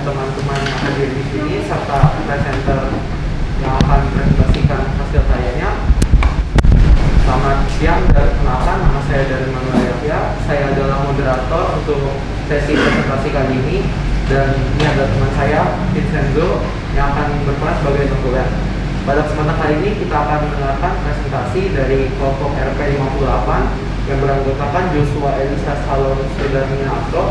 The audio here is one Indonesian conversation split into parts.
teman-teman yang hadir di sini serta presenter yang akan presentasikan hasil karyanya. Selamat siang dan kenalkan, nama saya dari Manuel Yahya. Saya adalah moderator untuk sesi presentasi kali ini, dan ini adalah teman saya Vincenzo yang akan berperan sebagai notulen. Pada kesempatan kali ini kita akan mendengarkan presentasi dari kelompok RP58 yang beranggotakan Joshua Elisa Salon Sudarminarto,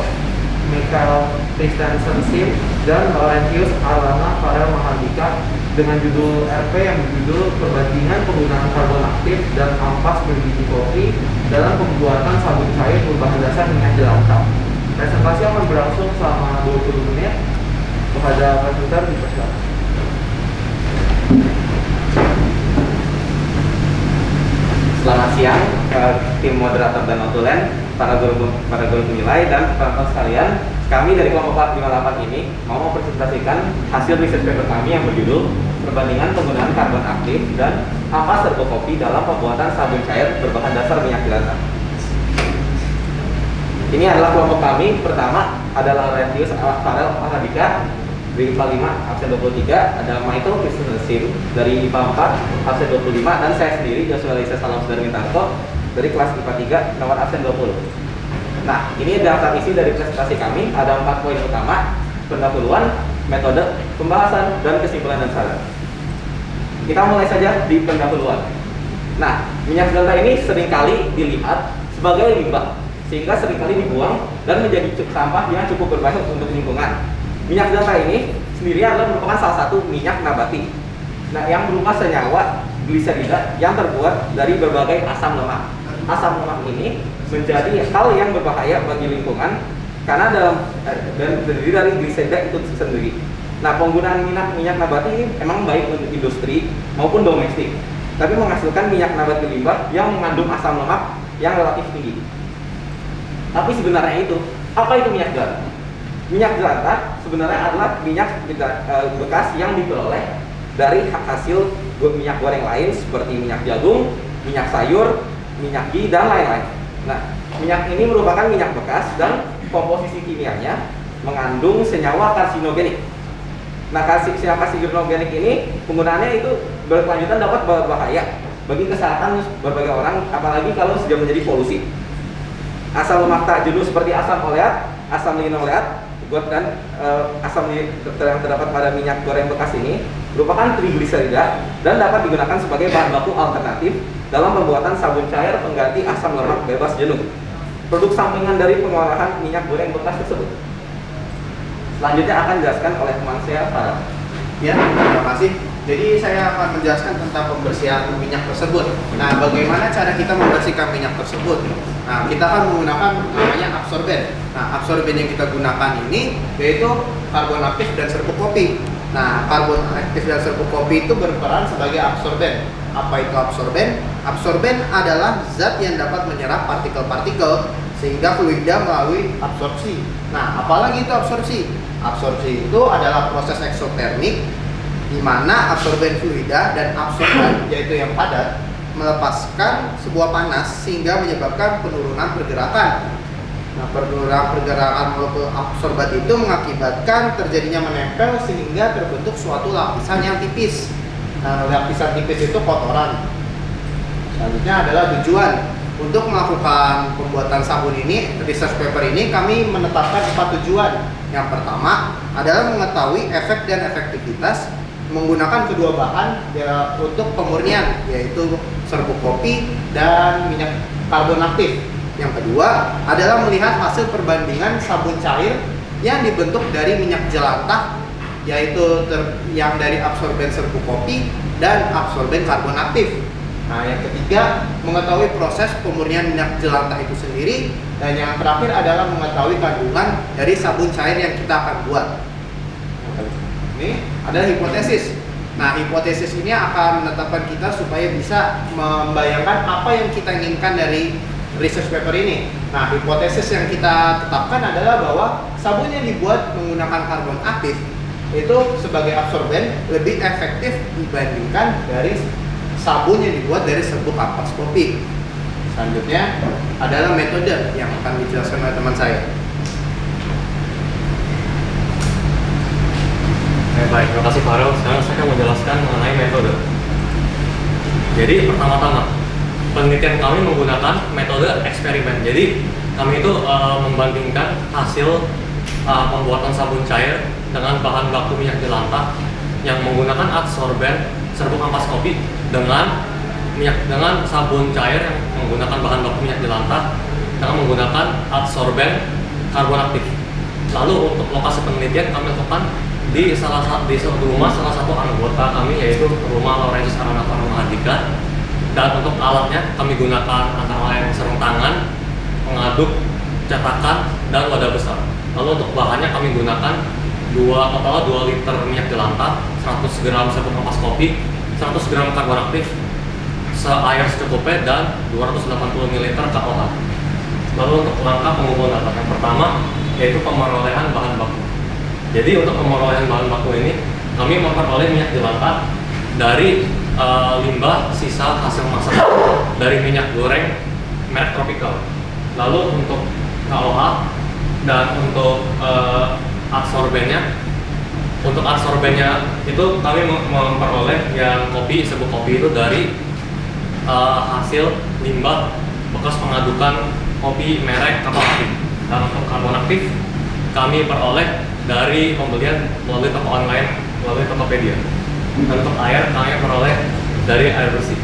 Michael Christensen Sim, dan Laurentius Alana Farel Mahardika dengan judul RP yang berjudul Perbandingan Penggunaan Karbon Aktif dan Ampas Berbiji Kopi dalam Pembuatan Sabun Cair Berbahan Dasar Minyak Jelantah. Presentasi akan berlangsung selama 20 menit. Kepada presenter dipersilakan. Selamat siang, tim moderator dan notulen, para guru penilai dan penonton sekalian. Kami dari kelompok 58 ini mau mempresentasikan hasil riset paper kami yang berjudul Perbandingan Penggunaan Karbon Aktif dan Ampas Serbu Kopi dalam Pembuatan Sabun Cair Berbahan Dasar Minyak Jelantah. Ini adalah kelompok kami. Pertama adalah Laurentius Farel Mahardika dari IPA 5 absen 23, ada Michael Christensen Sim dari IPA 4 absen 25, dan saya sendiri Joshua Elisa Salon Sudarminarto dari kelas IPA 3 nomor absen 20. Nah, ini daftar isi dari presentasi kami. Ada 4 poin utama: pendahuluan, metode, pembahasan, dan kesimpulan dan saran. Kita mulai saja di pendahuluan. Nah, minyak jelantah ini seringkali dilihat sebagai limbah, sehingga seringkali dibuang dan menjadi sampah yang cukup berbahaya untuk lingkungan. Minyak jelantah ini sendiri adalah merupakan salah satu minyak nabati, yang berupa senyawa gliserida yang terbuat dari berbagai asam lemak. Asam lemak ini menjadi hal yang berbahaya bagi lingkungan karena dan terdiri dari gliserida itu sendiri. Nah, penggunaan minyak nabati ini emang baik untuk industri maupun domestik, tapi menghasilkan minyak nabati limbah yang mengandung asam lemak yang relatif tinggi. Tapi sebenarnya apa itu minyak jelantah? Minyak jelantah sebenarnya adalah minyak bekas yang diperoleh dari hasil minyak goreng lain seperti minyak jagung, minyak sayur, minyak ghee, dan lain-lain. Nah, minyak ini merupakan minyak bekas dan komposisi kimianya mengandung senyawa karsinogenik. Nah, senyawa karsinogenik ini penggunaannya itu berkelanjutan dapat berbahaya bagi kesehatan berbagai orang, apalagi kalau sudah menjadi polusi. Asam lemak tak jenuh seperti asam oleat, asam linoleat, dan asam yang terdapat pada minyak goreng bekas ini merupakan trigliserida dan dapat digunakan sebagai bahan baku alternatif dalam pembuatan sabun cair pengganti asam lemak bebas jenuh, produk sampingan dari pengolahan minyak goreng bekas tersebut. Selanjutnya akan dijelaskan oleh teman saya, Farel. Ya, terima kasih. Jadi saya akan menjelaskan tentang pembersihan minyak tersebut. Nah, bagaimana cara kita membersihkan minyak tersebut? Nah, kita akan menggunakan namanya absorben. Nah, absorben yang kita gunakan ini yaitu karbon aktif dan serbuk kopi. Nah, karbon aktif dan serbuk kopi itu berperan sebagai absorben. Apa itu absorben? Absorben adalah zat yang dapat menyerap partikel-partikel sehingga fluida melalui absorpsi. Nah, apalagi itu absorpsi? Absorpsi itu adalah proses eksotermik di mana absorben fluida dan absorban yaitu yang padat melepaskan sebuah panas sehingga menyebabkan penurunan pergerakan. Nah, penurunan pergerakan molekul absorban itu mengakibatkan terjadinya menempel sehingga terbentuk suatu lapisan yang tipis. Nah, lapisan tipis itu kotoran. Selanjutnya adalah tujuan. Untuk melakukan pembuatan sabun ini, research paper ini kami menetapkan 4 tujuan. Yang pertama adalah mengetahui efek dan efektivitas menggunakan kedua bahan untuk pemurnian, yaitu serbuk kopi dan minyak karbon aktif. Yang kedua adalah melihat hasil perbandingan sabun cair yang dibentuk dari minyak jelantah, yaitu yang dari absorben serbuk kopi dan absorben karbon aktif. Nah, yang ketiga mengetahui proses pemurnian minyak jelantah itu sendiri, dan yang terakhir adalah mengetahui kandungan dari sabun cair yang kita akan buat. Ini adalah hipotesis. Nah, hipotesis ini akan menetapkan kita supaya bisa membayangkan apa yang kita inginkan dari research paper ini. Nah, hipotesis yang kita tetapkan adalah bahwa sabun yang dibuat menggunakan karbon aktif itu sebagai absorben lebih efektif dibandingkan dari sabun yang dibuat dari serbuk ampas kopi. Selanjutnya adalah metode yang akan dijelaskan oleh teman saya. Baik, terima kasih Farel. Sekarang saya akan menjelaskan mengenai metode. Jadi pertama-tama, penelitian kami menggunakan metode eksperimen. Jadi kami itu membandingkan hasil pembuatan sabun cair dengan bahan baku minyak jelantah yang menggunakan adsorben serbuk ampas kopi dengan sabun cair yang menggunakan bahan baku minyak jelantah dengan menggunakan adsorben karbon aktif. Lalu untuk lokasi penelitian kami lakukan di rumah salah satu anggota kami, yaitu rumah Laurentius Aranata Mahardika. Dan untuk alatnya kami gunakan antara lain sarung tangan, pengaduk, cetakan, dan wadah besar. Lalu untuk bahannya kami gunakan total 2 liter minyak jelantah, 100 gram serbuk ampas kopi, 100 gram karbon aktif, air secukupnya, dan 280 ml KOH. Lalu untuk langkah pengumpulan data yang pertama yaitu pemerolehan bahan baku. Jadi untuk pemerolehan bahan baku ini kami memperoleh minyak jelantah dari limbah sisa hasil masak dari minyak goreng merek Tropical. Lalu untuk KOH dan untuk adsorbennya itu kami memperoleh yang serbuk kopi itu dari hasil limbah bekas pengadukan kopi merek Kapal Api. Dan untuk karbon aktif kami peroleh dari pembelian melalui toko online, melalui Tokopedia. Dan untuk air kami peroleh dari air bersih.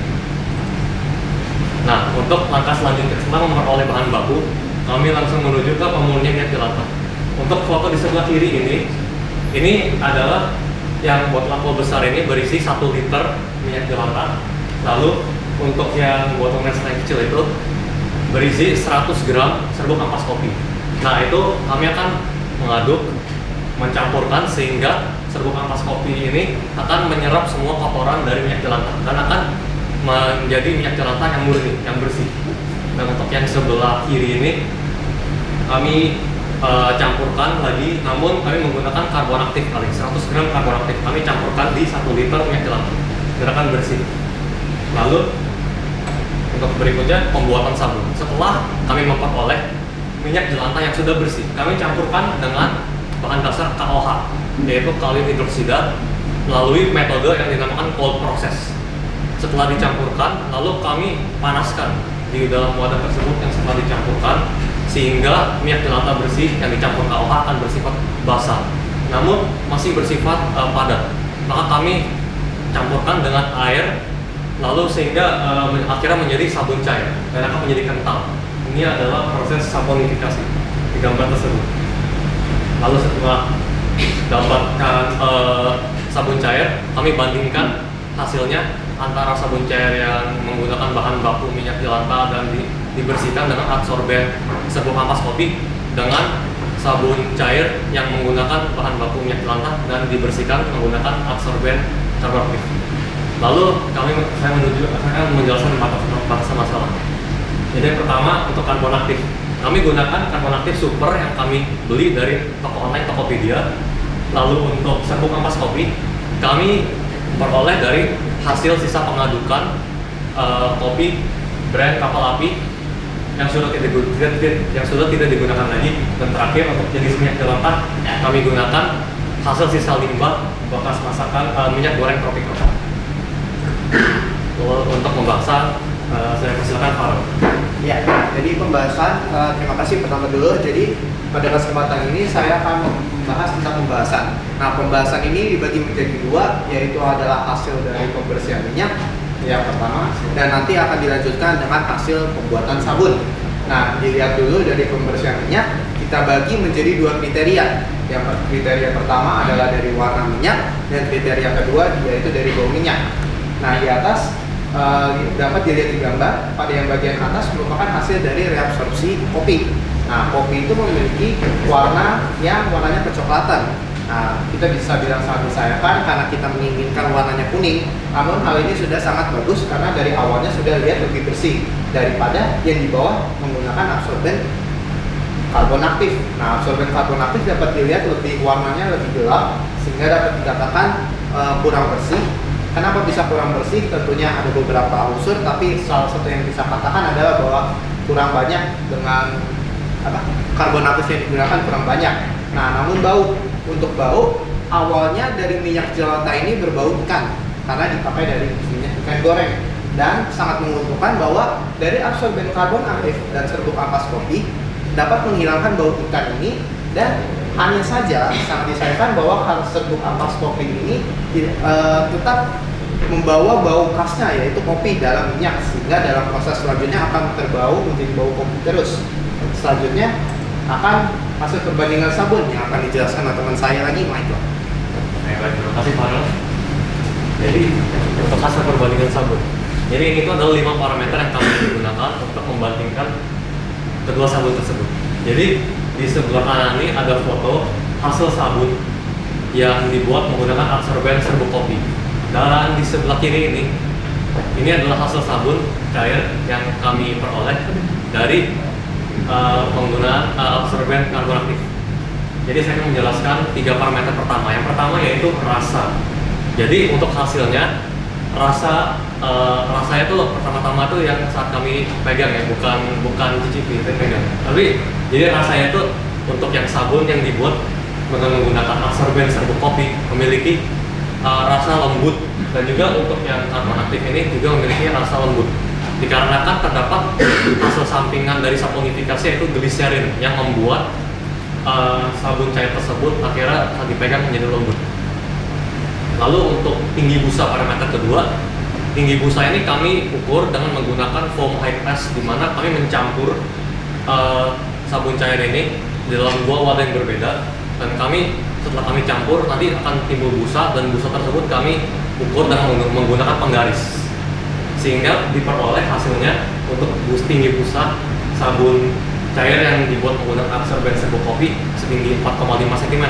Nah, untuk langkah selanjutnya setelah memperoleh bahan baku, kami langsung menuju ke pemurnian minyak jelantah. Untuk foto di sebelah kiri ini adalah yang botol besar ini berisi 1 liter minyak jelantah. Lalu untuk yang botol yang kecil itu berisi 100 gram serbuk ampas kopi. Nah, itu kami akan mengaduk, mencampurkan sehingga serbuk ampas kopi ini akan menyerap semua kotoran dari minyak jelantah dan akan menjadi minyak jelantah yang murni, yang bersih. Dan untuk yang sebelah kiri ini kami campurkan lagi, namun kami menggunakan karbon aktif kali 100 gram karbon aktif kami campurkan di 1 liter minyak jelantah biar akan bersih. Lalu untuk berikutnya pembuatan sabun. Setelah kami memperoleh minyak jelantah yang sudah bersih, kami campurkan dengan bahan dasar KOH, yaitu kalium hidroksida, melalui metode yang dinamakan cold process. Setelah dicampurkan, lalu kami panaskan di dalam wadah tersebut yang setelah dicampurkan, sehingga minyak jelantah bersih yang dicampur KOH akan bersifat basah, namun masih bersifat padat. Maka kami campurkan dengan air, lalu sehingga akhirnya menjadi sabun cair dan akan menjadi kental. Ini adalah proses saponifikasi di gambar tersebut. Lalu setelah dapatkan sabun cair, kami bandingkan hasilnya antara sabun cair yang menggunakan bahan baku minyak jelantah dan dibersihkan dengan adsorben serbuk ampas kopi dengan sabun cair yang menggunakan bahan baku minyak jelantah dan dibersihkan menggunakan adsorben karbon aktif. Lalu saya menjelaskan batasan masalah. Jadi yang pertama untuk karbon aktif, kami gunakan karbon aktif super yang kami beli dari toko online Tokopedia. Lalu untuk serbuk ampas kopi kami peroleh dari hasil sisa pengadukan kopi brand Kapal Api yang sudah tidak digunakan lagi. Dan terakhir untuk jenis minyak jelantah kami gunakan hasil sisa limbah bekas masakan minyak goreng Tropical. Untuk pembahasan saya persilakan Farel. Ya, jadi pembahasan, terima kasih pertama dulu. Jadi pada kesempatan ini saya akan membahas tentang pembahasan. Nah, pembahasan ini dibagi menjadi 2, yaitu adalah hasil dari pembersihan minyak yang pertama, dan nanti akan dilanjutkan dengan hasil pembuatan sabun. Nah, dilihat dulu dari pembersihan minyak, kita bagi menjadi 2 kriteria. Yang kriteria pertama adalah dari warna minyak, dan kriteria kedua yaitu dari bau minyak. Nah, di atas dapat dilihat di gambar, pada yang bagian atas merupakan hasil dari reabsorpsi kopi. Nah, kopi itu memiliki warna yang warnanya kecoklatan. Nah, kita bisa bilang sangat disayangkan karena kita menginginkan warnanya kuning. Namun hal ini sudah sangat bagus karena dari awalnya sudah lihat lebih bersih daripada yang di bawah menggunakan absorben karbon aktif. Nah, absorben karbon aktif dapat dilihat warnanya lebih gelap sehingga dapat dikatakan kurang bersih. Kenapa bisa kurang bersih? Tentunya ada beberapa unsur, tapi salah satu yang bisa katakan adalah bahwa kurang banyak dengan karbon aktif yang digunakan kurang banyak. Nah, namun bau untuk bau, awalnya dari minyak jelanta ini berbau ikan karena dipakai dari minyak ikan goreng, dan sangat menguntungkan bahwa dari absorben karbon aktif dan serbuk ampas kopi dapat menghilangkan bau ikan ini. Dan hanya saja sangat disayangkan bahwa serbuk ampas kopi ini tetap membawa bau khasnya, yaitu kopi dalam minyak, sehingga dalam proses selanjutnya akan terbau menjadi bau kopi terus. Selanjutnya akan hasil perbandingan sabun yang akan dijelaskan oleh teman saya lagi, Michael. Baik, terima kasih Farel. Jadi untuk hasil perbandingan sabun. Jadi ini tuh adalah 5 parameter yang kami gunakan untuk membandingkan kedua sabun tersebut. Jadi di sebelah kanan ini ada foto hasil sabun yang dibuat menggunakan absorben serbuk kopi. Dan di sebelah kiri ini adalah hasil sabun cair yang kami peroleh dari penggunaan absorben karbon aktif. Jadi saya akan menjelaskan 3 parameter pertama. Yang pertama yaitu rasa. Jadi untuk hasilnya rasanya tuh pertama-tama tuh yang saat kami pegang ya, bukan cicipi, tapi pegang. Tapi jadi rasanya tuh untuk yang sabun yang dibuat dengan menggunakan absorben serbuk kopi memiliki rasa lembut, dan juga untuk yang karbon aktif ini juga memiliki rasa lembut dikarenakan terdapat hasil sampingan dari saponifikasi yaitu gliserin yang membuat sabun cair tersebut akhirnya saat dipegang menjadi lembut. Lalu untuk tinggi busa parameter kedua, tinggi busa ini kami ukur dengan menggunakan foam high press, di mana kami mencampur sabun cair ini di dalam 2 wadah yang berbeda, dan setelah kami campur nanti akan timbul busa, dan busa tersebut kami ukur dengan menggunakan penggaris, sehingga diperoleh hasilnya untuk tinggi busa sabun cair yang dibuat menggunakan absorben serbuk kopi setinggi 4,5 cm,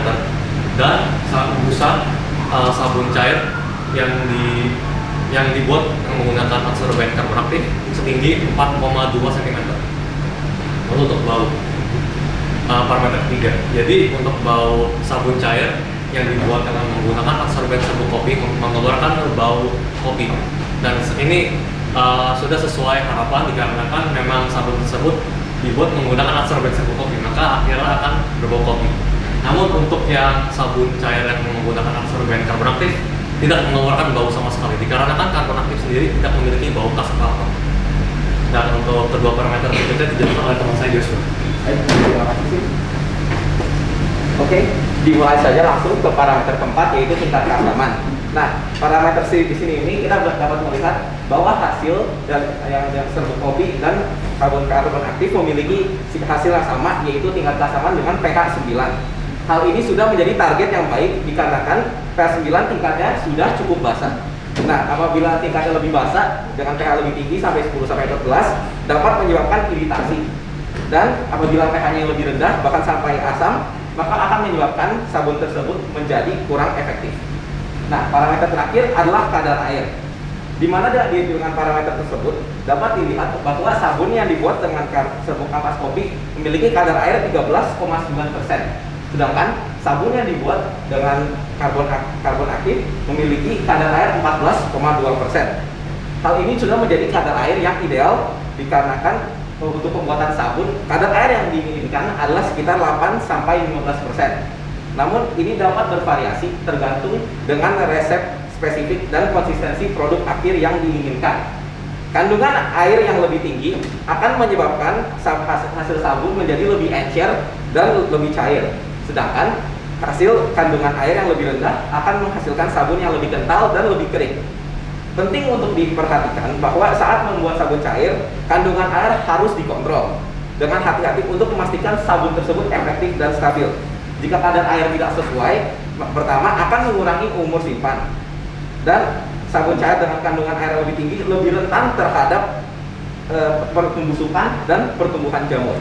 dan busa sabun cair yang dibuat menggunakan absorben karbon aktif setinggi 4,2 cm. Lalu untuk bau parameter 3. Jadi untuk bau sabun cair yang dibuat dengan menggunakan absorben serbuk kopi mengeluarkan bau kopi, dan ini sudah sesuai harapan dikarenakan memang sabun tersebut dibuat menggunakan absorben serbuk kopi, maka akhirnya akan berbau kopi. Namun untuk yang sabun cair yang menggunakan absorben karbon aktif tidak mengeluarkan bau sama sekali dikarenakan karbon aktif sendiri tidak memiliki bau khas apa-apa. Dan untuk kedua parameter berikutnya dijelaskan oleh teman saya Joshua. Terima kasih. Oke, dimulai saja langsung ke parameter keempat, yaitu tingkat keasaman. Nah, parameter di sini ini kita dapat melihat bahwa hasil dan yang serbuk kopi dan karbon aktif memiliki hasil yang sama, yaitu tingkat keasaman dengan pH 9. Hal ini sudah menjadi target yang baik dikarenakan pH 9 tingkatnya sudah cukup basah. Nah, apabila tingkatnya lebih basah dengan pH lebih tinggi sampai 10-14 dapat menyebabkan iritasi. Dan apabila pH-nya lebih rendah bahkan sampai asam, maka akan menyebabkan sabun tersebut menjadi kurang efektif. Nah, parameter terakhir adalah kadar air. Di mana dengan parameter tersebut dapat dilihat bahwa sabun yang dibuat dengan serbuk ampas kopi memiliki kadar air 13,9%. Sedangkan sabun yang dibuat dengan karbon aktif memiliki kadar air 14,2%. Hal ini sudah menjadi kadar air yang ideal dikarenakan untuk pembuatan sabun kadar air yang diinginkan adalah sekitar 8-15%. Namun ini dapat bervariasi tergantung dengan resep spesifik dan konsistensi produk akhir yang diinginkan. Kandungan air yang lebih tinggi akan menyebabkan hasil sabun menjadi lebih encer dan lebih cair. Sedangkan hasil kandungan air yang lebih rendah akan menghasilkan sabun yang lebih kental dan lebih kering. Penting untuk diperhatikan bahwa saat membuat sabun cair, kandungan air harus dikontrol dengan hati-hati untuk memastikan sabun tersebut efektif dan stabil. Jika kadar air tidak sesuai, pertama akan mengurangi umur simpan, dan sabun cair dengan kandungan air lebih tinggi lebih rentan terhadap pembusukan dan pertumbuhan jamur.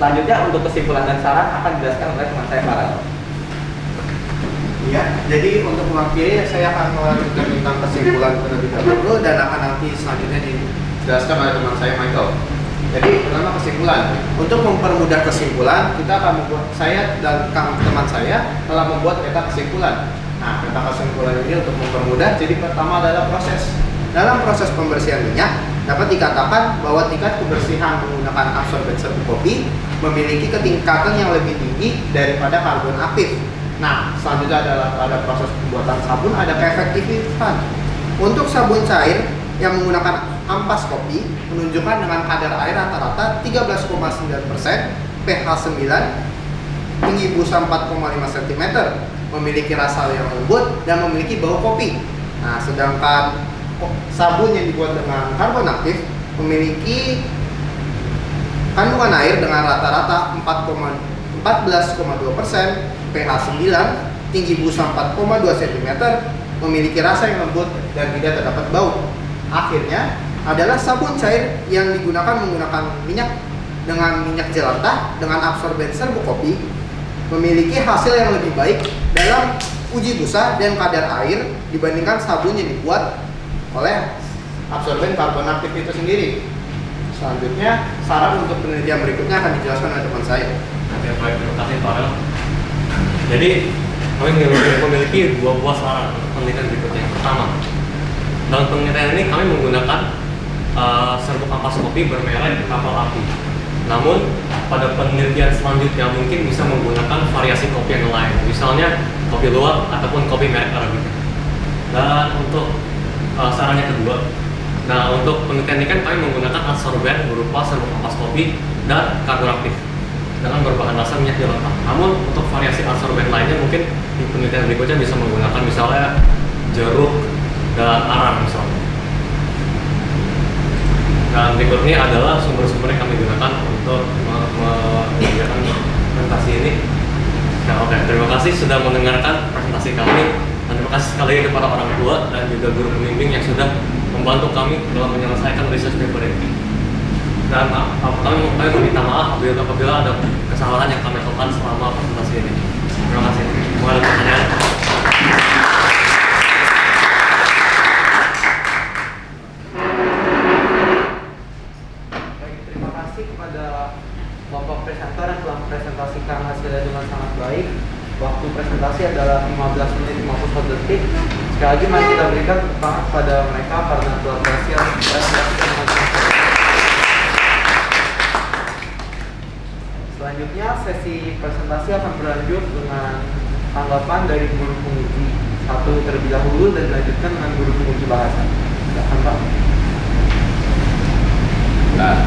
Selanjutnya untuk kesimpulan dan saran akan dijelaskan oleh teman saya Farel. Ya, jadi untuk mengakhiri saya akan melanjutkan tentang kesimpulan terlebih dahulu dan akan nanti selanjutnya dijelaskan oleh teman saya Michael. Jadi pertama kesimpulan. Untuk mempermudah kesimpulan, saya dan teman saya telah membuat peta kesimpulan. Nah, peta kesimpulan ini untuk mempermudah. Jadi pertama adalah proses. dalam proses pembersihan minyak dapat dikatakan bahwa tingkat kebersihan menggunakan absorben serbuk kopi memiliki ketingkatan yang lebih tinggi daripada karbon aktif. Nah, selanjutnya adalah pada proses pembuatan sabun ada keefektifan. Untuk sabun cair yang menggunakan ampas kopi menunjukkan dengan kadar air rata-rata 13,9%, pH 9, tinggi busa 4,5 cm, memiliki rasa yang lembut dan memiliki bau kopi. Nah, sedangkan sabun yang dibuat dengan karbon aktif memiliki kandungan air dengan rata-rata 14,2%, pH 9, tinggi busa 4,2 cm, memiliki rasa yang lembut dan tidak terdapat bau. Akhirnya adalah sabun cair yang digunakan menggunakan minyak dengan minyak jelantah dengan absorben serbuk kopi memiliki hasil yang lebih baik dalam uji busa dan kadar air dibandingkan sabun yang dibuat oleh absorben karbon aktif itu sendiri. Selanjutnya, saran untuk penelitian berikutnya akan dijelaskan oleh teman saya. Oke, baik, terima kasih Farel. Jadi kami memiliki dua buah saran untuk penelitian berikutnya. Yang pertama, dalam penelitian ini kami menggunakan serbuk ampas kopi bermerek kapal api. Namun pada penelitian selanjutnya mungkin bisa menggunakan variasi kopi yang lain, misalnya kopi luwak ataupun kopi merek Arabica. Dan untuk saran yang kedua, nah untuk penelitian ini kan kami menggunakan absorben berupa serbuk ampas kopi dan karbon aktif dengan berbahan dasar minyak jelantah. Namun untuk variasi absorben lainnya mungkin di penelitian berikutnya bisa menggunakan misalnya jeruk dan arang misalnya. Dan berikut ini adalah sumber-sumber yang kami gunakan untuk mengerjakan presentasi ini. Nah, oke, terima kasih sudah mendengarkan presentasi kami. Dan terima kasih sekali lagi kepada orang tua dan juga guru pembimbing yang sudah membantu kami dalam menyelesaikan research paper ini. Dan kami meminta maaf apabila ada kesalahan yang kami lakukan selama presentasi ini. Terima kasih. Mau ada pertanyaan? Baik, terima kasih kepada Bapak presenter yang telah mempresentasikan hasilnya dengan sangat baik. Waktu presentasi adalah 15 menit 51 detik. Sekali lagi mari kita berikan tepuk tangan kepada mereka karena telah berhasil mempresentasikan dengan sangat baik. Selanjutnya sesi presentasi akan berlanjut dengan tanggapan dari guru penguji satu terlebih dahulu dan dilanjutkan dengan guru penguji bahasa. Silakan Pak. Nah,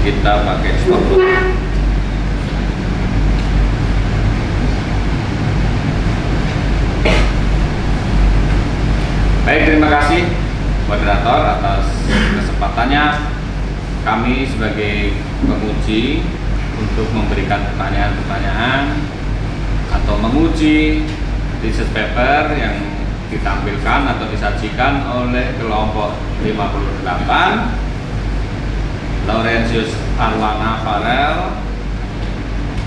kita pakai stop dulu. Baik, terima kasih moderator atas kesempatannya kami sebagai penguji untuk memberikan pertanyaan-pertanyaan atau menguji research paper yang ditampilkan atau disajikan oleh kelompok 58 Laurentius Arwana Farel,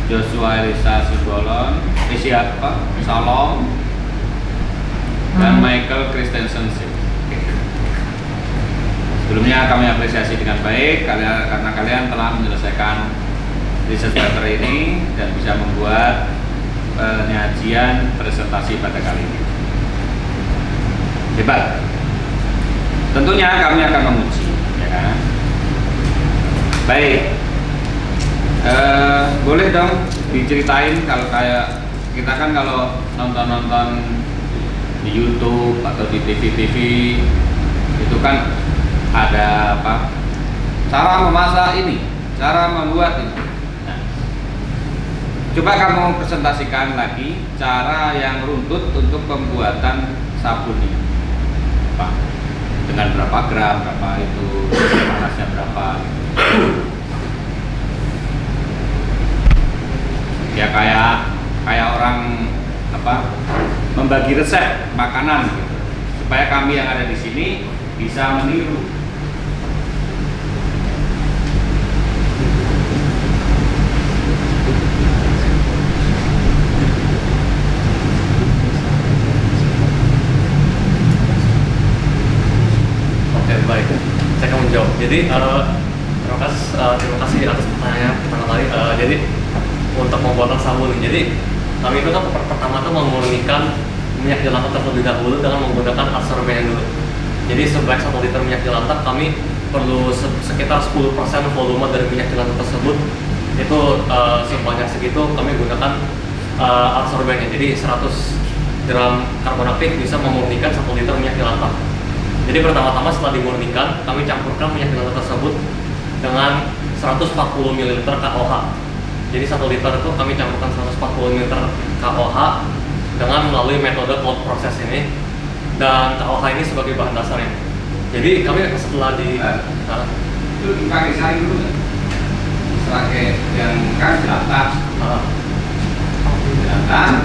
Joshua Elisa Simbolon, Salom, dan Michael Christensen. Sebelumnya kami apresiasi dengan baik karena kalian telah menyelesaikan research paper ini dan bisa membuat penyajian presentasi pada kali ini. Hebat. Tentunya kami akan menguji, ya kan? Baik. Boleh dong diceritain kalau kayak kita kan kalau nonton di YouTube atau di TV itu kan ada apa? Cara memasak ini, cara membuat ini. Nah, coba kamu presentasikan lagi cara yang runtut untuk pembuatan sabun ini. Pak, dengan berapa gram, berapa itu, panasnya berapa gitu. Ya kayak orang apa membagi resep makanan gitu, supaya kami yang ada di sini bisa meniru. Oke, baik. Saya akan menjawab. Jadi terima kasih atas pertanyaannya pertama kali. Jadi untuk membuat sabun, jadi kami itu kan pertama tuh memurnikan minyak jelantah terlebih dahulu dengan menggunakan absorben dulu. Jadi sebanyak 1 liter minyak jelantah kami perlu sekitar 10% volume dari minyak jelantah tersebut. Itu sebanyak segitu kami gunakan absorbennya. Jadi 100 gram karbon aktif bisa memurnikan 1 liter minyak jelantah. Jadi pertama-tama setelah dimurnikan, kami campurkan minyak jelantah tersebut dengan 140 ml KOH. Jadi 1 liter itu kami campurkan 140 ml KOH dengan melalui metode cold process ini. Dan KOH ini sebagai bahan dasarnya. Jadi kami setelah itu dipakai saring dulu nggak? Sebagai yang kan jelantah,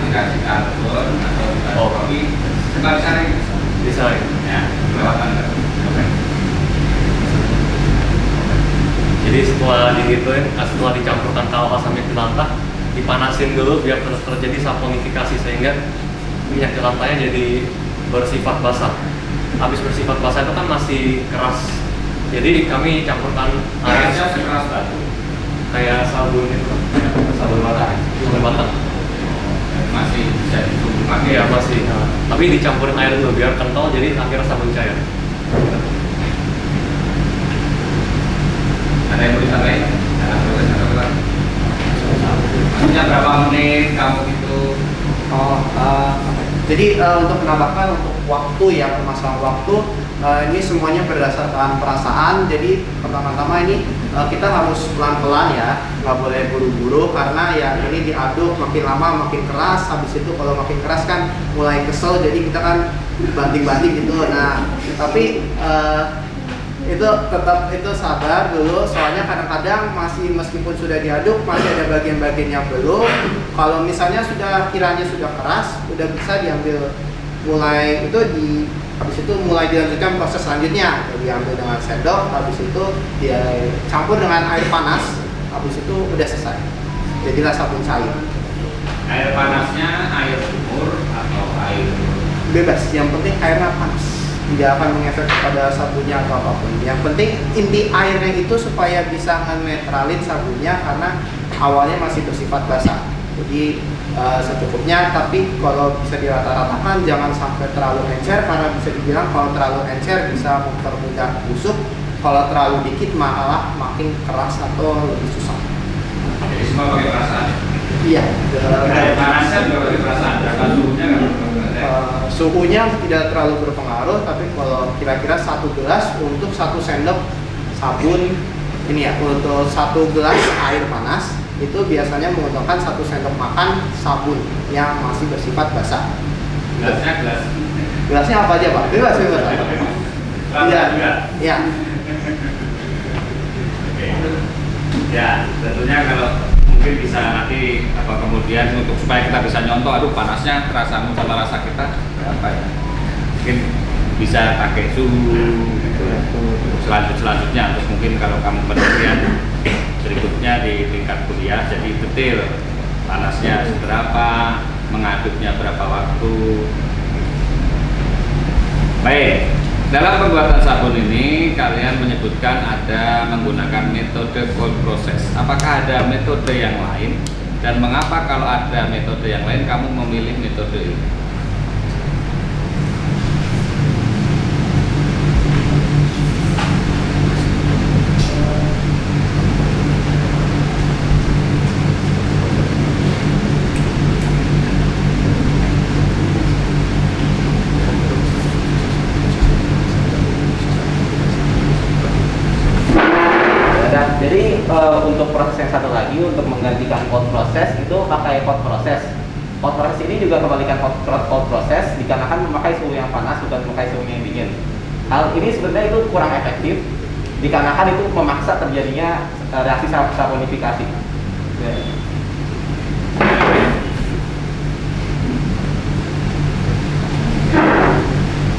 dikasih karbon atau dikasih kopi, sebagai saring. disaring. Ya, kelewatan nggak? Oke. Jadi setelah digituin, setelah dicampurkan KOH sama minyak jelantah, dipanasin dulu biar terjadi saponifikasi sehingga minyak jelantahnya jadi bersifat basah. Habis bersifat basah itu kan masih keras. Jadi kami campurkan air Sekeras batu. kayak sabun itu, sabun batang. Sabun batang. Masih bisa dipakai. Iya masih. Tapi dicampurin air dulu biar kental jadi akhirnya sabun cair. Ada yang mau disampaikan? Maksudnya berapa menit kamu itu? Jadi untuk menambahkan untuk waktu ya, permasalahan waktu, ini semuanya berdasarkan perasaan. Jadi pertama-tama ini kita harus pelan-pelan ya, nggak boleh buru-buru karena ya ini diaduk makin lama makin keras. Habis itu kalau makin keras kan mulai kesel, jadi kita kan banting-banting gitu. Nah tapi itu tetap itu sabar dulu, soalnya kadang-kadang masih meskipun sudah diaduk masih ada bagian-bagian yang belum. Kalau misalnya sudah kiranya sudah keras, udah bisa diambil mulai itu habis itu mulai dilanjutkan proses selanjutnya. Diambil dengan sendok, habis itu dia campur dengan air panas, habis itu udah selesai. Jadilah sabun cair. Air panasnya air sumur atau air Bebas, yang penting airnya panas. Tidak akan mengefek kepada sabunnya atau apapun. Yang penting inti airnya itu supaya bisa ngenetralin sabunnya karena awalnya masih bersifat basah. Jadi secukupnya, tapi kalau bisa dirata-ratakan jangan sampai terlalu encer karena bisa dibilang kalau terlalu encer bisa mempermudah busuk. Kalau terlalu dikit malah makin keras atau lebih susah. jadi semua pakai perasaan. Iya. Air panasnya juga pakai perasaan. Jangan suhunya kan? Suhunya tidak terlalu berpengaruh, tapi kalau kira-kira 1 gelas untuk 1 sendok sabun ini ya, untuk 1 gelas air panas itu biasanya menguntungkan 1 sendok makan sabun yang masih bersifat basah. Gelasnya Gelasnya apa aja Pak? Bebas. Iya. Iya. Oke. Ya, tentunya kalau mungkin bisa nanti kemudian untuk supaya kita bisa nyontoh, aduh panasnya terasa sama rasa kita apa ya? Mungkin bisa pakai suhu gitu ya. Selanjutnya terus mungkin kalau kamu penelitian berikutnya di tingkat kuliah jadi detail panasnya seberapa, mengaduknya berapa waktu. Baik. Dalam pembuatan sabun ini kalian menyebutkan ada menggunakan metode cold process. Apakah ada metode yang lain? Dan mengapa kalau ada metode yang lain kamu memilih metode ini? Jadi untuk proses yang satu lagi untuk menggantikan cold process itu pakai cold process. Cold process ini juga kebalikan cold process dikarenakan memakai suhu yang panas bukan memakai suhu yang dingin. Hal ini sebenarnya itu kurang efektif dikarenakan itu memaksa terjadinya reaksi saponifikasi.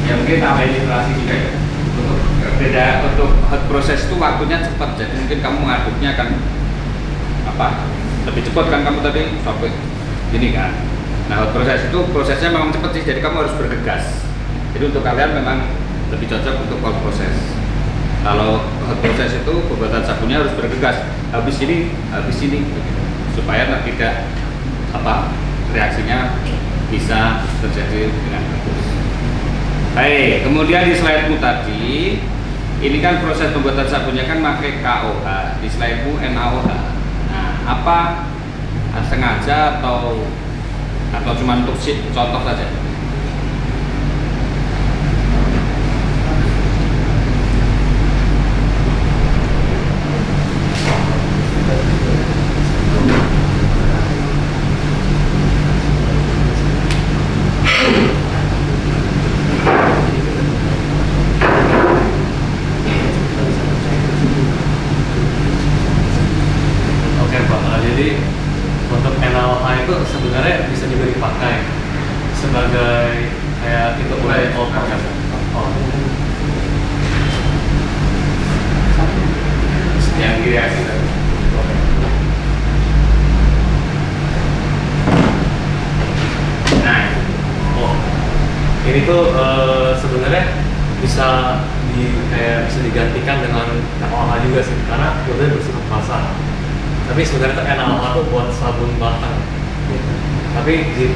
Ya mungkin tambahin literasi juga ya. Beda untuk hot process itu waktunya cepat, jadi mungkin kamu mengaduknya akan lebih cepat kan kamu tadi sampai gini kan. Nah hot process itu prosesnya memang cepat sih, jadi kamu harus bergegas. Jadi untuk kalian memang lebih cocok untuk cold process. Kalau hot process itu pembuatan sabunnya harus bergegas, habis ini begitu. Supaya tidak reaksinya bisa terjadi dengan bagus. Baik, kemudian di slide-mu tadi, ini kan proses pembuatan sabunnya kan pakai KOH, di slide-mu NaOH. Nah, apa sengaja atau cuma untuk contoh saja? Oke Pak, nah, jadi untuk NaOH itu sebenarnya bisa juga dipakai sebagai kayak itu mulai proses. Oh. Yang direaksi tadi. Nah, Oh, ini tuh sebenarnya bisa bisa digantikan dengan NaOH juga sih, karena udah bersifat basah. Tapi sebenarnya tuh NaOH tuh buat sabun batang. Tapi di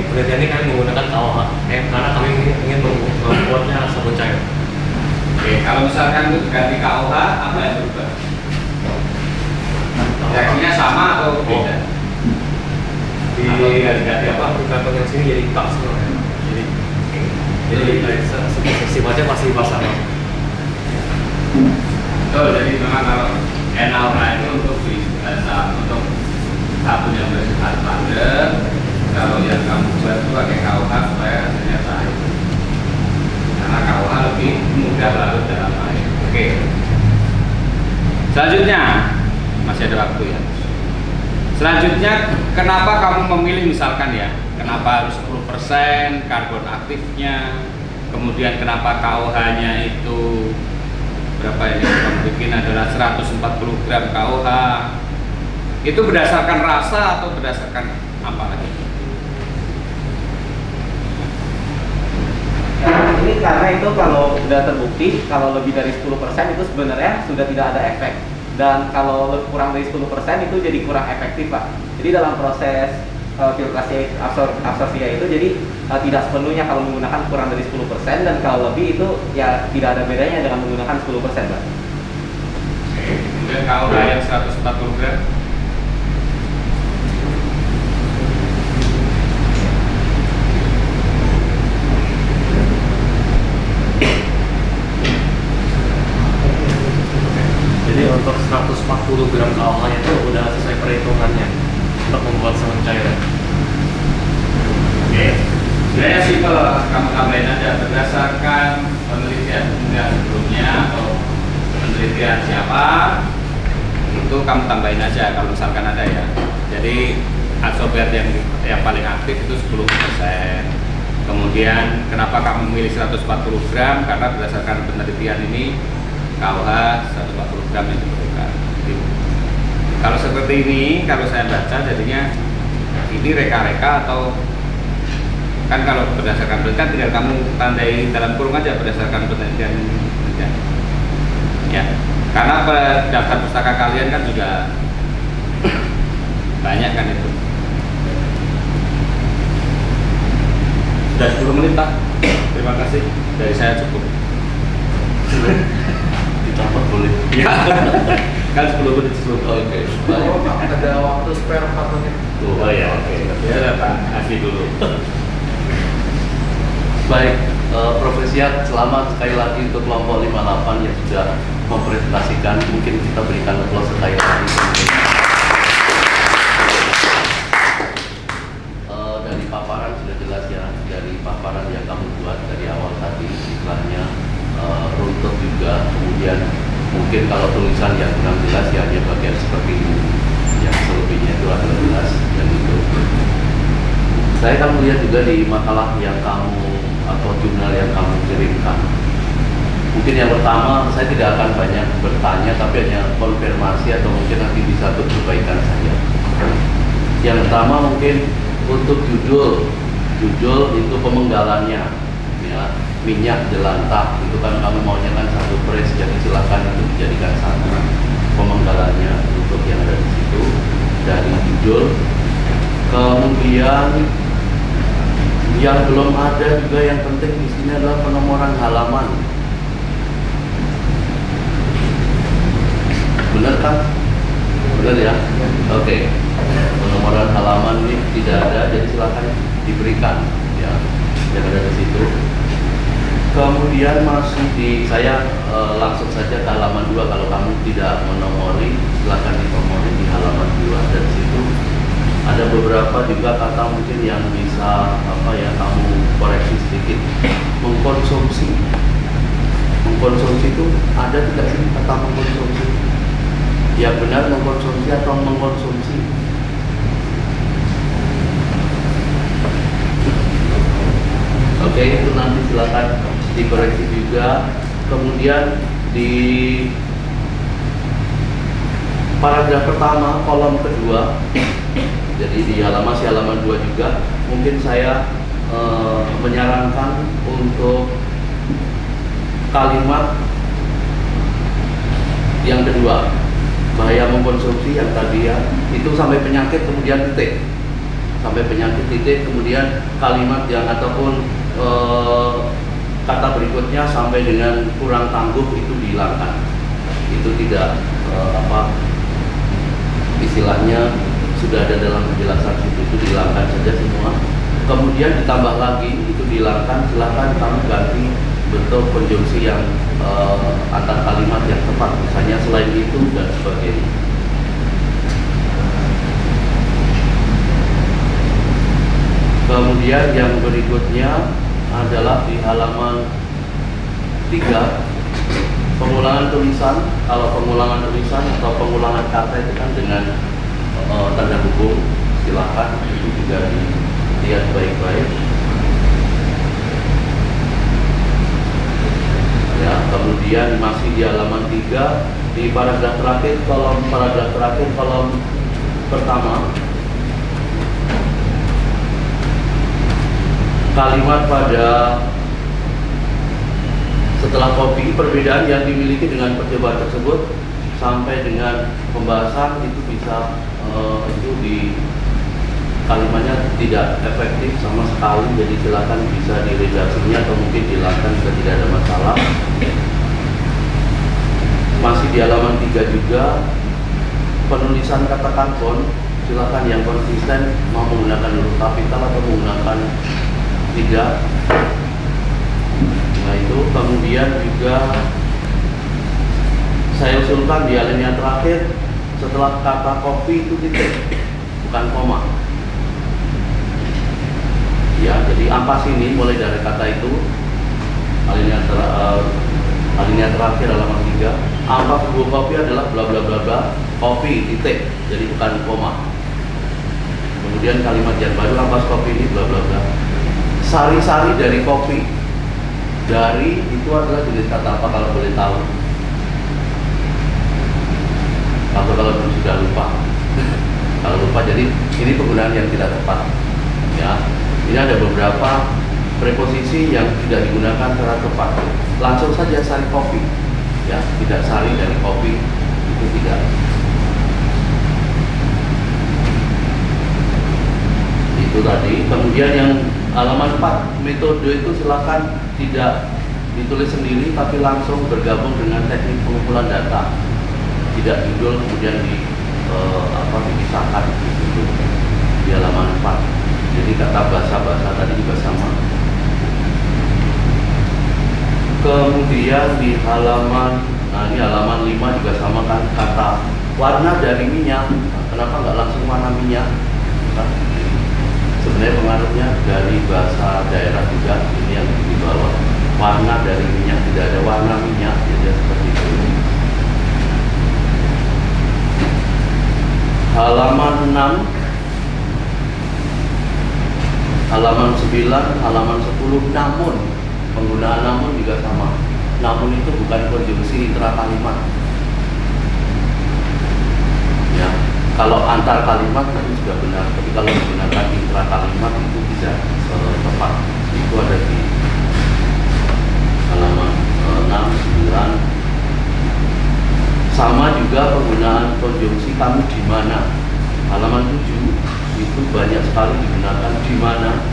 penelitian ini kami menggunakan KOH, karena kami ingin membuatnya sabun cair. oke, kalau misalkan itu ganti KOH, apa yang berubah? Reaksinya sama atau beda? Atau tidak diganti apa? Kantong yang sini jadi tak sebenarnya. Jadi sifatnya masih basah. Betul, jadi memang kalau NaOH itu untuk untuk sabun yang bersifat padat, kalau yang kamu buat itu pakai KOH supaya hasilnya cair. Karena KOH lebih mudah larut dalam air. Oke. Selanjutnya masih ada waktu ya. Selanjutnya, kenapa kamu memilih misalkan ya? Kenapa harus 10% karbon aktifnya? Kemudian kenapa KOH-nya itu berapa ini? Kamu bikin adalah 140 gram KOH. Itu berdasarkan rasa atau berdasarkan apa lagi? Ini karena itu kalau sudah terbukti kalau lebih dari 10% itu sebenarnya sudah tidak ada efek, dan kalau kurang dari 10% itu jadi kurang efektif Pak. Jadi dalam proses filtrasi absorpsi itu jadi tidak sepenuhnya kalau menggunakan kurang dari 10%, dan kalau lebih itu ya tidak ada bedanya dengan menggunakan 10% Pak. Oke, kemudian KOH yang 140 gram. Jadi untuk 140 gram KOH itu udah sesuai perhitungannya untuk membuat sabun cair. Oke, sebenarnya simpel, kamu tambahin aja berdasarkan penelitian sebelumnya atau penelitian siapa, itu kamu tambahin aja kalau misalkan ada ya. Jadi absorber yang paling aktif itu 10%. Kemudian kenapa kamu memilih 140 gram? Karena berdasarkan penelitian ini KOH 140 gram yang diperlukan. Kalau seperti ini, kalau saya baca jadinya ini reka-reka atau kan kalau berdasarkan penelitian tinggal kamu tandai dalam kurung aja berdasarkan penelitian. Ya, karena daftar pustaka kalian kan juga banyak kan itu. Sudah 10 menit Pak. Terima kasih. Dari saya cukup. Ditambah boleh. Ya. Kan 10 menit sebelum. Oke. Ada waktu spare 4 menit. Oh ya, oke. Ya, Pak. Kasih dulu. Baik, Prof. Resiat, selamat sekali lagi untuk kelompok 58 yang sudah mempresentasikan. Mungkin kita berikan aplaus sekali lagi. Dari paparan sudah jelas ya, dari paparan yang kamu buat dari awal tadi, iklannya runtut juga, kemudian mungkin kalau tulisan yang kurang jelas ya hanya bagian seperti ini, yang selebihnya itu adalah jelas dan itu. Saya kan melihat juga di makalah yang kamu atau jurnal yang kamu kirimkan. Mungkin yang pertama saya tidak akan banyak bertanya, tapi hanya konfirmasi atau mungkin nanti bisa perbaikan saja. Yang pertama mungkin untuk judul itu pemenggalannya, ya, minyak jelantah itu kan kamu maunya kan satu press, jadi silakan itu dijadikan satu pemenggalannya untuk yang ada di situ dari judul. Kemudian Yang belum ada juga yang penting di sini adalah penomoran halaman. Benar kan? Benar ya? Oke. Penomoran halaman ini tidak ada, jadi silakan diberikan ya. Yang ada di situ. Kemudian masih saya langsung saja ke halaman 2. Kalau kamu tidak menomori, silakan dinomori di halaman 2. Dan situ ada beberapa juga kata mungkin yang bisa kamu koreksi sedikit. Mengkonsumsi itu ada tidak sih kata mengkonsumsi? Ya benar mengkonsumsi atau mengkonsumsi? Oke, itu nanti silakan dikoreksi juga. Kemudian di paragraf pertama kolom kedua, jadi di halaman 2 juga, mungkin saya menyarankan untuk kalimat yang kedua, bahaya mengkonsumsi yang tadi ya, itu sampai penyakit kemudian titik. Sampai penyakit titik, kemudian kalimat yang ataupun kata berikutnya sampai dengan kurang tangguh itu dihilangkan. Itu tidak istilahnya sudah ada dalam penjelasan itu dihilangkan saja semua. Kemudian ditambah lagi itu dihilangkan, silahkan kamu ganti bentuk konjungsi yang antar kalimat yang tepat, misalnya selain itu dan sebagainya. Kemudian yang berikutnya adalah di halaman 3, pengulangan tulisan. Kalau pengulangan tulisan atau pengulangan kata itu kan dengan tanda hubung, silakan itu juga dilihat baik-baik. Ya, kemudian masih di halaman 3 di paragraf terakhir kolom pertama, kalimat pada setelah kopi, perbedaan yang dimiliki dengan percobaan tersebut sampai dengan pembahasan itu bisa itu di kalimatnya tidak efektif sama sekali, jadi silakan bisa diredaksinya atau mungkin dihilangkan jika tidak ada masalah. Masih di halaman 3 juga penulisan kata karbon, silakan yang konsisten mau menggunakan huruf kapital atau menggunakan tidak. Nah itu kemudian juga saya usulkan di alinea terakhir setelah kata kopi itu titik, bukan koma. Ya, jadi ampas ini mulai dari kata itu alinea terakhir halaman 3. Ampas buah kopi adalah bla bla bla bla kopi titik, jadi bukan koma. Kemudian kalimat yang baru, ampas kopi ini bla bla bla. Sari-sari dari kopi. Dari itu adalah jenis kata apa kalau boleh tahu? Atau kalau sudah lupa? Kalau lupa, jadi ini penggunaan yang tidak tepat. Ya, ini ada beberapa preposisi yang tidak digunakan secara tepat. Langsung saja sari kopi, ya, tidak sari dari kopi, itu tidak. Itu tadi. Kemudian yang halaman 4, metode itu silakan tidak ditulis sendiri tapi langsung bergabung dengan teknik pengumpulan data. Tidak judul kemudian dipisahkan itu di halaman 4. Jadi kata bahasa tadi juga sama. Kemudian di halaman ini halaman 5 juga sama kan, kata warna dari minyak. Kenapa nggak langsung warna minyak? Sebenarnya pengaruhnya dari bahasa daerah juga, ini yang di bawah. Warna dari minyak, tidak ada warna minyak, jadi seperti itu. Halaman 6, halaman 9, halaman 10, namun. Penggunaan namun juga sama. Namun itu bukan konjungsi intra-kalimat. Ya, kalau antar kalimat itu sudah benar, tapi kalau menggunakan intra-kalimat itu tidak tepat. Itu ada di halaman 6, 9. Sama juga penggunaan konjungsi kamu di mana. Halaman 7 itu banyak sekali digunakan di mana.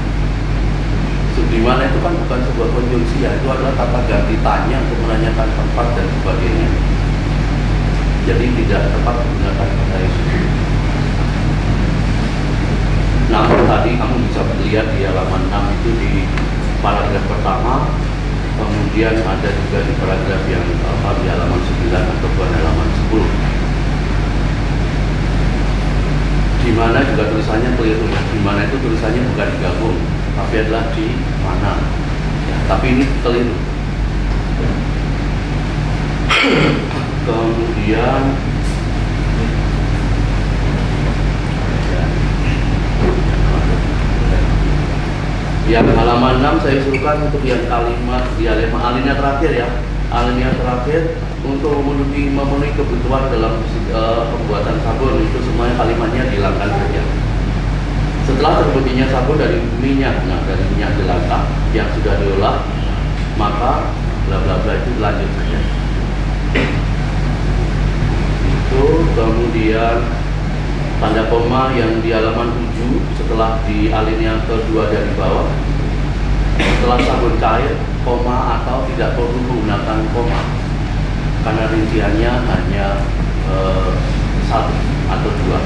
Di mana itu kan bukan sebuah konjungsi ya, itu adalah kata ganti tanya untuk menanyakan tempat dan sebagainya. Jadi tidak tepat menggunakan kata itu. Namun tadi kamu bisa lihat di halaman 6 itu di paragraf pertama, kemudian ada juga di paragraf yang di halaman 9 ataupun halaman 10. Di mana juga tulisannya keliru, di mana itu tulisannya bukan digabung, tapi adalah di mana. Ya, tapi ini keliru. Kemudian yang halaman 6 saya usulkan untuk yang kalimat di alinea terakhir ya, alinea terakhir untuk memenuhi kebutuhan dalam pembuatan sabun, itu semuanya kalimatnya dihilangkan saja. Setelah terbuktinya sabun dari minyak, dari minyak jelantah yang sudah diolah, maka bla bla bla itu lanjut saja. Itu kemudian tanda koma yang di halaman 7 setelah di alinea kedua dari bawah, setelah sabun cair, koma atau tidak perlu menggunakan koma karena rinciannya hanya 1 atau 2.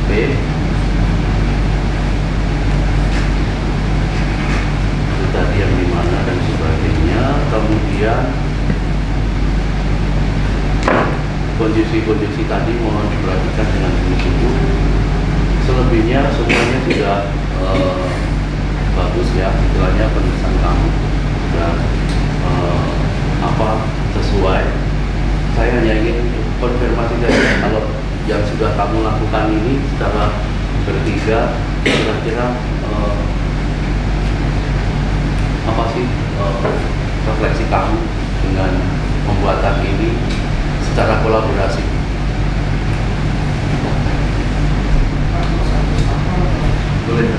B. Itu tadi yang dimana dan sebagainya. Kemudian kondisi-kondisi tadi mohon diperhatikan dengan sungguh-sungguh. Selebihnya semuanya sudah bagus ya, istilahnya penulisan kamu sudah sesuai. Saya hanya ingin konfirmasi saja kalau yang sudah kamu lakukan ini secara bertiga, kira-kira apa sih refleksi kamu dengan pembuatan ini secara kolaborasi. Boleh.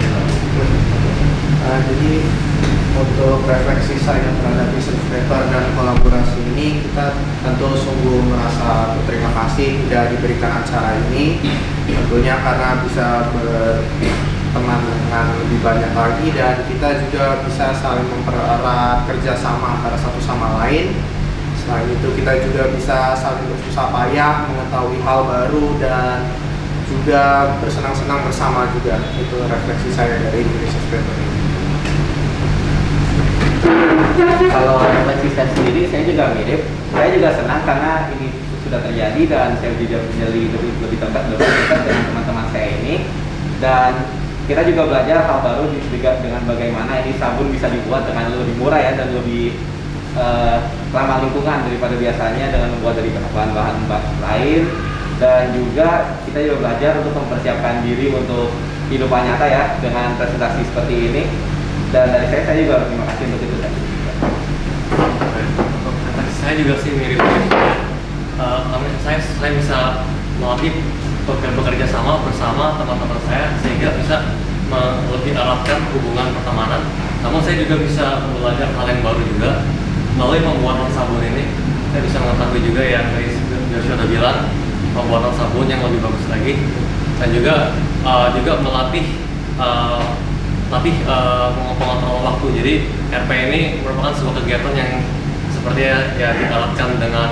Jadi untuk refleksi saya terhadap research paper dan kolaborasi ini, kita tentu sungguh merasa berterima kasih sudah diberikan acara ini, tentunya karena bisa berteman dengan lebih banyak lagi dan kita juga bisa saling mempererat kerjasama antara satu sama lain. Selain itu kita juga bisa saling bersusah payah mengetahui hal baru dan juga bersenang-senang bersama juga. Itu refleksi saya dari research paper ini. Kalau refleksi saya sendiri, saya juga mirip. Saya juga senang karena ini sudah terjadi dan saya juga menjadi lebih dekat dengan teman-teman saya ini. Dan kita juga belajar hal baru juga dengan bagaimana ini sabun bisa dibuat dengan lebih murah ya dan lebih ramah lingkungan daripada biasanya dengan membuat dari bahan-bahan lain. Dan juga kita juga belajar untuk mempersiapkan diri untuk kehidupan nyata ya dengan presentasi seperti ini. Dan dari saya juga terima kasih untuk itu tadi. Saya juga sih mirip. Saya bisa melatih bekerja sama bersama teman-teman saya sehingga bisa lebih eratkan hubungan pertemanan. Namun saya juga bisa belajar hal yang baru juga melalui pembuatan sabun ini. Saya bisa mengetahui juga yang dari Joshua sudah bilang pembuatan sabun yang lebih bagus lagi dan juga melatih pengontrol waktu. Jadi RP ini merupakan sebuah kegiatan yang sepertinya ya dialatkan dengan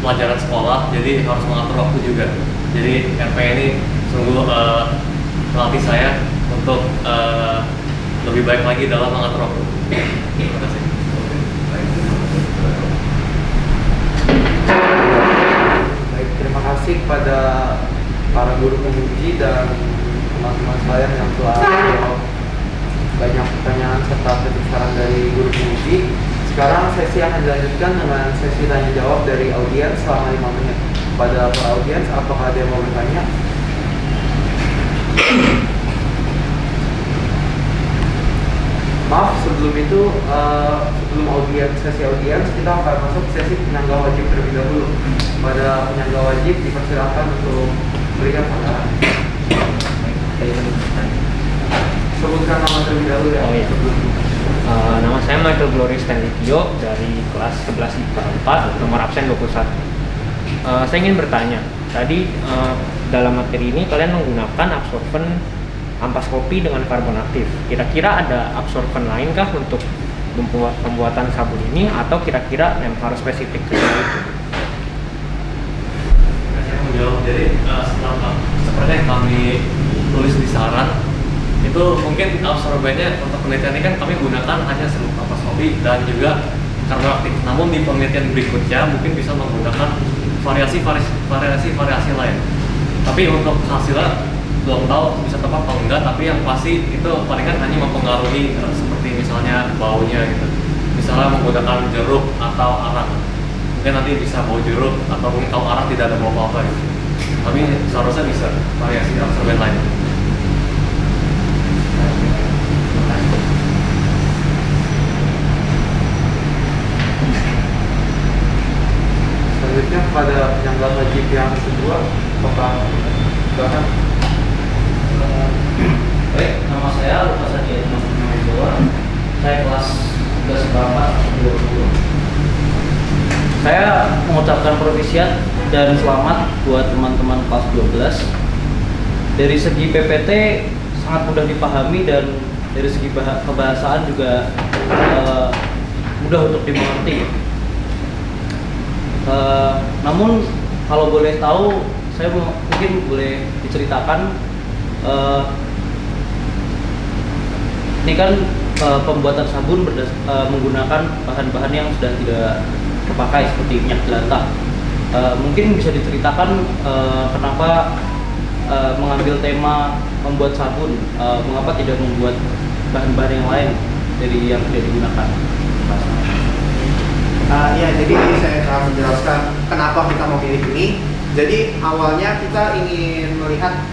pelajaran sekolah, jadi harus mengatur waktu juga. Jadi RP ini sungguh melatih saya untuk lebih baik lagi dalam mengatur waktu. Terima kasih. Baik, terima kasih kepada para guru penguji dan teman-teman saya yang telah menjawab banyak pertanyaan serta kritik saran dari guru penguji. Sekarang sesi akan dilanjutkan dengan sesi tanya jawab dari audiens selama 5 menit. Pada para audiens, apakah ada yang mau bertanya? Maaf, sebelum itu, sebelum sesi audiens, kita akan masuk sesi penyangga wajib terlebih dahulu. Pada penyangga wajib dipersilakan untuk berikan pandangan. Sebutkan nama terlebih dahulu ya. Oh iya. Nama saya Michael Glory Stanley-Tio dari kelas 11 IPA 4, nomor absen 21. Saya ingin bertanya, tadi dalam materi ini kalian menggunakan absorben ampas kopi dengan karbon aktif. Kira-kira ada absorben lain kah untuk pembuatan sabun ini, atau kira-kira yang harus spesifik ke itu? Saya menjawab. Jadi seperti yang kami tulis di saran, itu mungkin absorbennya untuk penelitian ini kan kami gunakan hanya serbuk ampas kopi dan juga karbon aktif. Namun di penelitian berikutnya mungkin bisa menggunakan variasi lain. Tapi untuk hasilnya belum tahu bisa tepat atau enggak. Tapi yang pasti itu palingan hanya mempengaruhi seperti misalnya baunya gitu. Misalnya menggunakan jeruk atau arang, mungkin nanti bisa bau jeruk, atau mungkin kalau arang tidak ada bau apa-apa gitu. Tapi seharusnya bisa variasi absorben lain. Selanjutnya pada penyangga wajib yang kedua, apakah silakan? Baik, nama saya Lukas Adi Edmond. Saya kelas 11/4/2020. Saya mengucapkan profisiat dan selamat buat teman-teman kelas 12. Dari segi PPT sangat mudah dipahami, dan dari segi kebahasaan juga mudah untuk dimengerti. Namun kalau boleh tahu, saya mungkin boleh diceritakan, ini kan pembuatan sabun menggunakan bahan-bahan yang sudah tidak terpakai seperti minyak jelantah. Mungkin bisa diceritakan kenapa mengambil tema membuat sabun, mengapa tidak membuat bahan-bahan yang lain dari yang tidak digunakan? Ya, jadi saya akan menjelaskan kenapa kita memilih ini. Jadi awalnya kita ingin melihat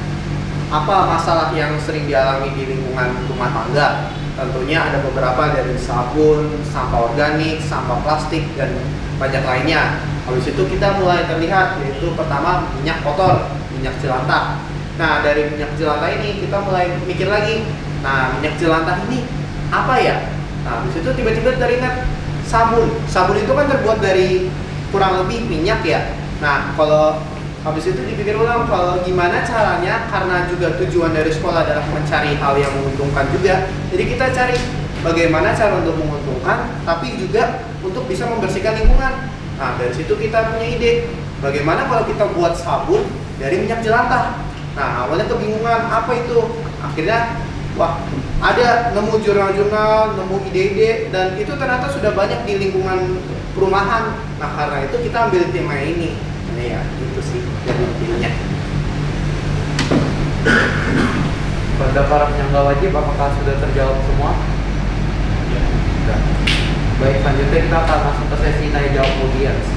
apa masalah yang sering dialami di lingkungan rumah tangga. Tentunya ada beberapa, dari sabun, sampah organik, sampah plastik, dan banyak lainnya. Habis itu kita mulai terlihat, yaitu pertama minyak kotor, minyak jelantah. Nah, dari minyak jelantah ini kita mulai mikir lagi, nah minyak jelantah ini apa ya? Nah, habis itu tiba-tiba teringat sabun. Sabun itu kan terbuat dari kurang lebih minyak ya. Nah, kalau habis itu dipikir ulang, kalau gimana caranya, karena juga tujuan dari sekolah adalah mencari hal yang menguntungkan juga. Jadi kita cari bagaimana cara untuk menguntungkan, tapi juga untuk bisa membersihkan lingkungan. Nah, dari situ kita punya ide, bagaimana kalau kita buat sabun dari minyak jelantah. Nah, awalnya kebingungan, apa itu? Akhirnya, wah, ada nemu jurnal-jurnal, nemu ide-ide, dan itu ternyata sudah banyak di lingkungan perumahan. Nah, karena itu kita ambil tema ini. Nah, ya, itu sih yang intinya. Pada para penyangga wajib, apakah sudah terjawab semua? Ya, sudah. Baik, selanjutnya kita akan masuk ke sesi tanya jawab audiens.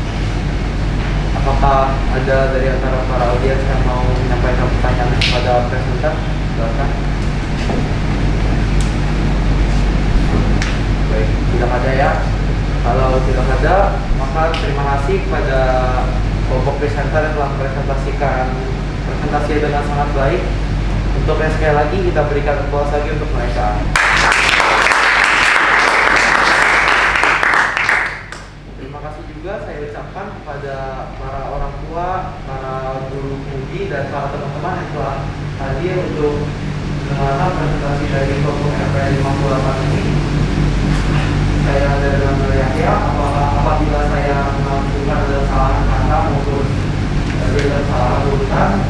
Apakah ada dari antara para audiens yang mau menyampaikan pertanyaan kepada presenter? Silakan. Baik, tidak ada ya. Kalau tidak ada, maka terima kasih kepada kelompok presenter yang telah mempresentasikan presentasi dengan sangat baik. Untuk yang sekali lagi kita berikan applause lagi untuk mereka. Terima kasih juga saya ucapkan kepada para orang tua, para guru pemudi, dan para teman-teman yang telah hadir untuk mendengarkan presentasi dari kelompok RPL 58 ini. Saya dari Yahya. Apabila saya melakukan kesalahan kata maupun kesalahan urutan,